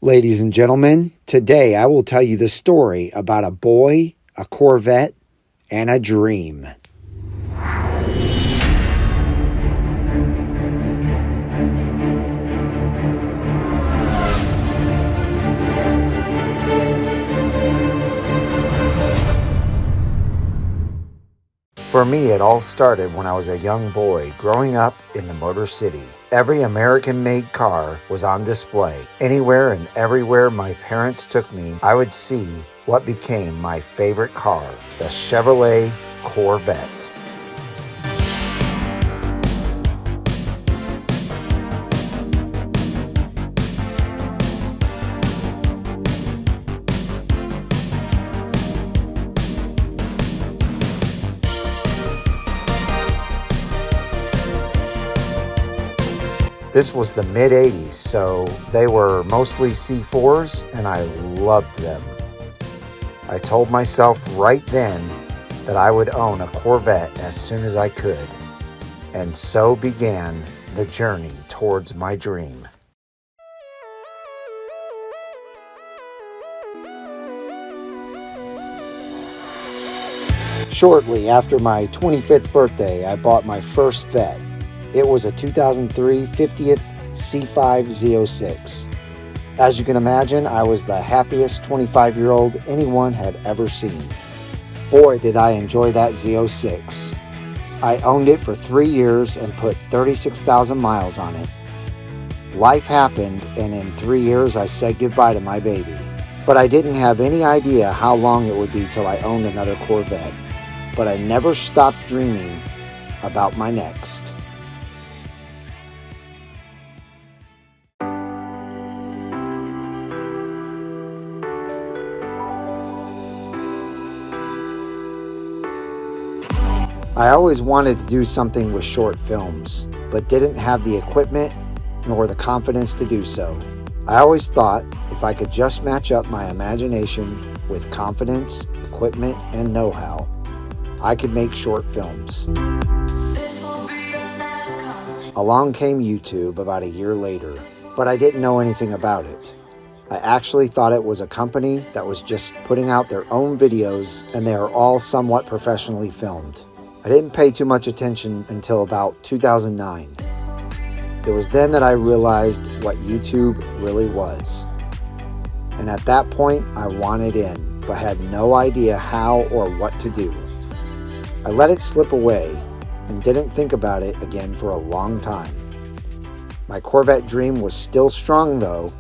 Ladies and gentlemen, today I will tell you the story about a boy, a Corvette, and a dream. For me, it all started when I was a young boy growing up in the Motor City. Every American-made car was on display. Anywhere and everywhere my parents took me, I would see what became my favorite car, the Chevrolet Corvette. This was the mid-'80s, so they were mostly C4s, and I loved them. I told myself right then that I would own a Corvette as soon as I could, and so began the journey towards my dream. Shortly after my 25th birthday, I bought my first Vette. It was a 2003 50th C5 Z06. As you can imagine, I was the happiest 25-year-old anyone had ever seen. Boy, did I enjoy that Z06. I owned it for 3 years and put 36,000 miles on it. Life happened, and in 3 years I said goodbye to my baby. But I didn't have any idea how long it would be till I owned another Corvette. But I never stopped dreaming about my next. I always wanted to do something with short films, but didn't have the equipment nor the confidence to do so. I always thought if I could just match up my imagination with confidence, equipment, and know-how, I could make short films. Along came YouTube about a year later, but I didn't know anything about it. I actually thought it was a company that was just putting out their own videos, and they are all somewhat professionally filmed. I didn't pay too much attention until about 2009. It was then that I realized what YouTube really was. And at that point, I wanted in, but had no idea how or what to do. I let it slip away and didn't think about it again for a long time. My Corvette dream was still strong though,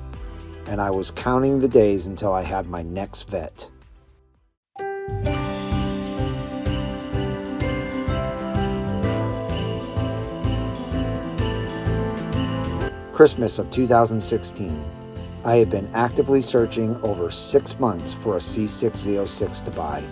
and I was counting the days until I had my next Vette. Christmas of 2016. I had been actively searching over 6 months for a C6 Z06 to buy.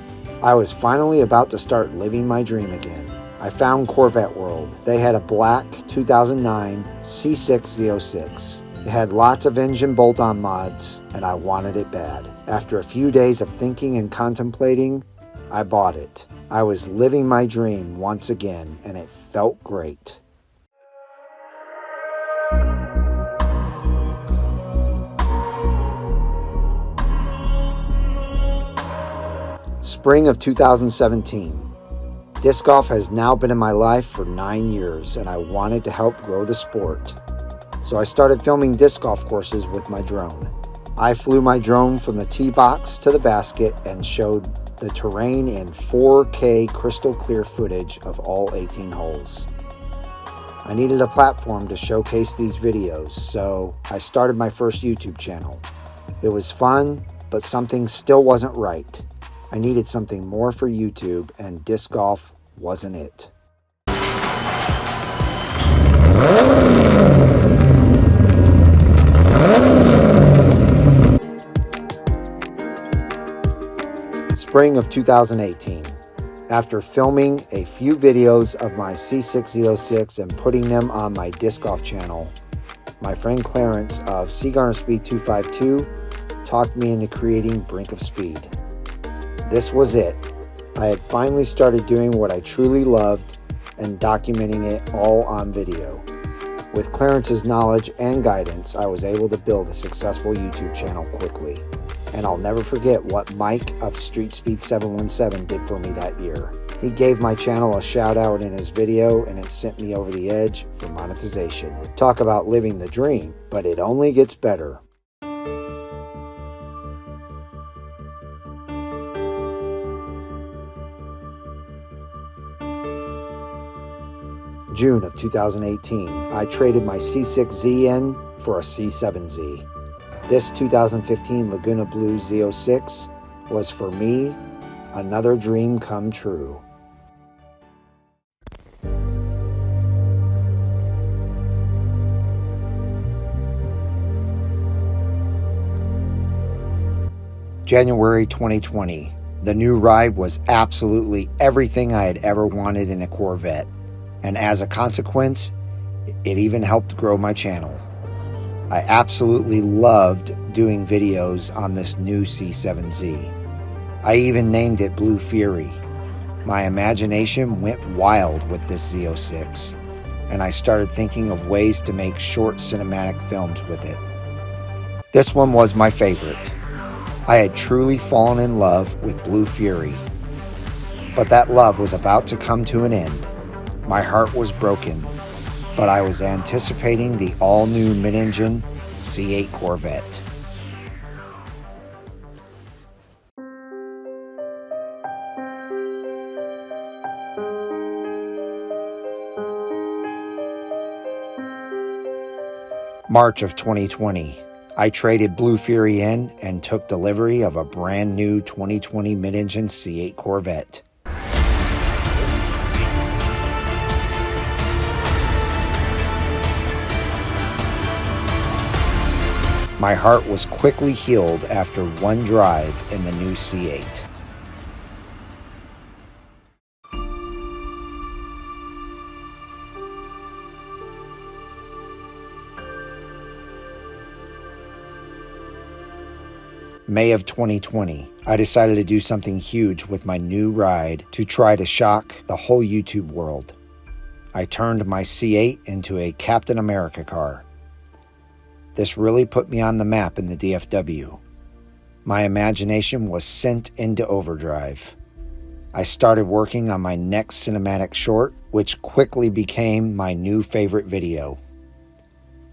I was finally about to start living my dream again. I found Corvette World. They had a black 2009 C6 Z06. It had lots of engine bolt-on mods, and I wanted it bad. After a few days of thinking and contemplating, I bought it. I was living my dream once again, and it felt great. Spring of 2017. Disc golf has now been in my life for 9 years, and I wanted to help grow the sport. So I started filming disc golf courses with my drone. I flew my drone from the tee box to the basket and showed the terrain in 4K crystal clear footage of all 18 holes. I needed a platform to showcase these videos, so I started my first YouTube channel. It was fun, but something still wasn't right. I needed something more for YouTube, and disc golf wasn't it. Spring of 2018. After filming a few videos of my C6 Z06 and putting them on my disc golf channel, my friend Clarence of Garne Speed 252 talked me into creating Brink of Speed. This was it. I had finally started doing what I truly loved and documenting it all on video. With Clarence's knowledge and guidance, I was able to build a successful YouTube channel quickly. And I'll never forget what Mike of Street Speed 717 did for me that year. He gave my channel a shout out in his video, and it sent me over the edge for monetization. Talk about living the dream, but it only gets better. June of 2018, I traded my C6Z in for a C7Z. This 2015 Laguna Blue Z06 was for me another dream come true. January 2020. The new ride was absolutely everything I had ever wanted in a Corvette. And as a consequence, it even helped grow my channel. I absolutely loved doing videos on this new C7Z. I even named it Blue Fury. My imagination went wild with this Z06, and I started thinking of ways to make short cinematic films with it. This one was my favorite. I had truly fallen in love with Blue Fury, but that love was about to come to an end. My heart was broken, but I was anticipating the all-new mid-engine C8 Corvette. March of 2020, I traded Blue Fury in and took delivery of a brand new 2020 mid-engine C8 Corvette. My heart was quickly healed after one drive in the new C8. May of 2020, I decided to do something huge with my new ride to try to shock the whole YouTube world. I turned my C8 into a Captain America car. This really put me on the map in the DFW. My imagination was sent into overdrive. I started working on my next cinematic short, which quickly became my new favorite video.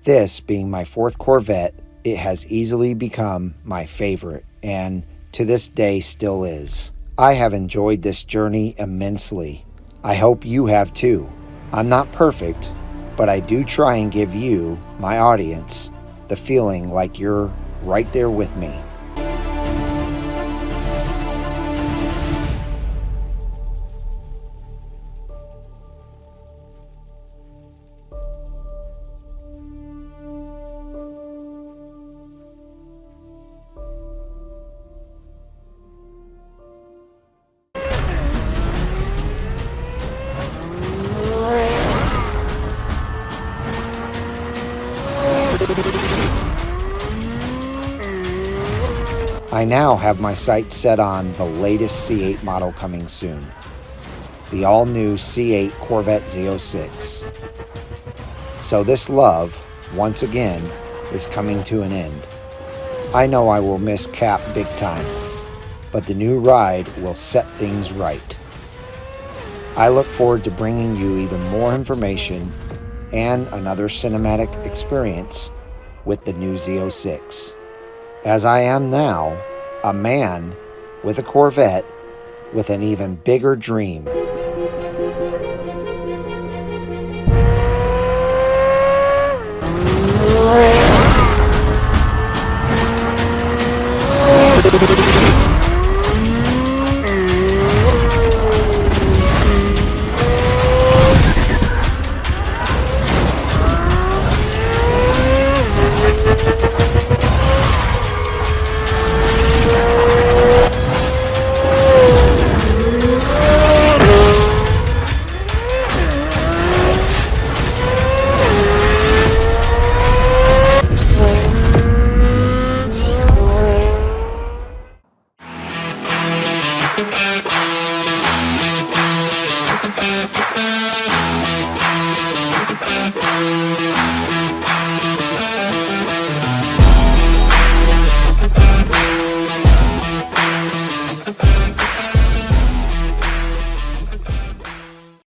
This being my fourth Corvette, it has easily become my favorite, and to this day still is. I have enjoyed this journey immensely. I hope you have too. I'm not perfect, but I do try and give you, my audience, the feeling like you're right there with me. I now have my sights set on the latest C8 model coming soon, the all-new C8 Corvette Z06. So this love, once again, is coming to an end. I know I will miss Cap big time, but the new ride will set things right. I look forward to bringing you even more information and another cinematic experience with the new Z06. As I am now, a man with a Corvette with an even bigger dream.